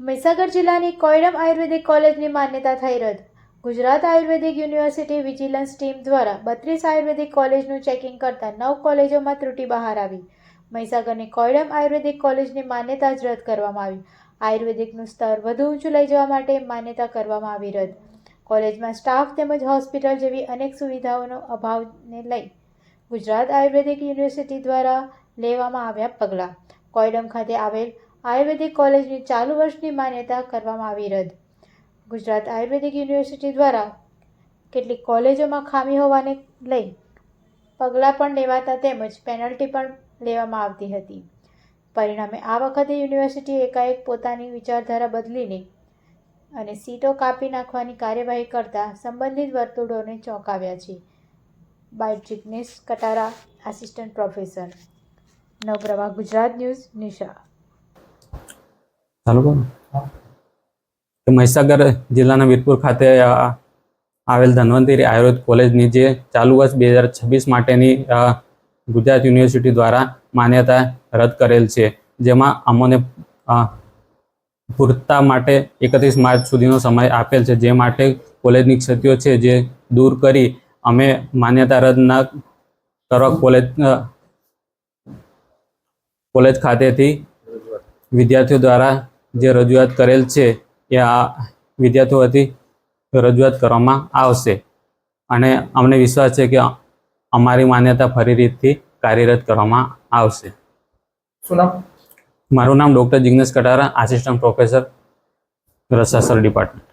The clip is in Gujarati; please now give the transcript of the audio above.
મહીસાગર જિલ્લાની કોયડમ આયુર્વેદિક કોલેજની માન્યતા થઈ રદ. ગુજરાત આયુર્વેદિક યુનિવર્સિટી વિજિલન્સ ટીમ દ્વારા 32 આયુર્વેદિક કોલેજનું ચેકિંગ કરતા 9 કોલેજોમાં ત્રુટિ બહાર આવી. મહીસાગરની કોયડમ આયુર્વેદિક કોલેજની માન્યતા જ રદ કરવામાં આવી. આયુર્વેદિકનું સ્તર વધુ ઊંચું લઈ જવા માટે માન્યતા કરવામાં આવી રદ. કોલેજમાં સ્ટાફ તેમજ હોસ્પિટલ જેવી અનેક સુવિધાઓનો અભાવને લઈ ગુજરાત આયુર્વેદિક યુનિવર્સિટી દ્વારા લેવામાં આવ્યા પગલાં. કોયડમ ખાતે આવેલ આયુર્વેદિક કોલેજની ચાલુ વર્ષની માન્યતા કરવામાં આવી રદ. ગુજરાત આયુર્વેદિક યુનિવર્સિટી દ્વારા કેટલીક કોલેજોમાં ખામી હોવાને લઈ પગલાં પણ લેવાતા તેમજ પેનલ્ટી પણ લેવામાં આવતી હતી. પરિણામે આ વખતે યુનિવર્સિટીએ એકાએક પોતાની વિચારધારા બદલીને અને સીટો કાપી નાખવાની કાર્યવાહી કરતા સંબંધિત વર્તુળોને ચોંકાવ્યા છે. Bite Jignesh Katara, assistant professor, Navpravah Gujarat news, Nisha. Mahisagar જિલ્લાના વીરપુર ખાતે આવેલ ધન્વંતરી આયુર્વેદ કોલેજની જે ચાલુ વર્ષ 2026 માટેની ગુજરાત યુનિવર્સિટી દ્વારા માન્યતા રદ કરેલ છે, જેમાં અમોને પૂરતા માટે 31 માર્ચ સુધીનો સમય આપેલ છે, જે માટે કોલેજની ક્ષતિઓ છે જે દૂર કરી અમે માન્યતા રદ ન કરવા કોલેજ ખાતેથી વિદ્યાર્થીઓ દ્વારા જે રજૂઆત કરેલ છે એ આ વિદ્યાર્થીઓથી રજૂઆત કરવામાં આવશે અને અમને વિશ્વાસ છે કે અમારી માન્યતા ફરી રીતથી કાર્યરત કરવામાં આવશે. શું નામ? મારું નામ doctor Jignesh Katara, assistant professor રસાસર ડિપાર્ટમેન્ટ.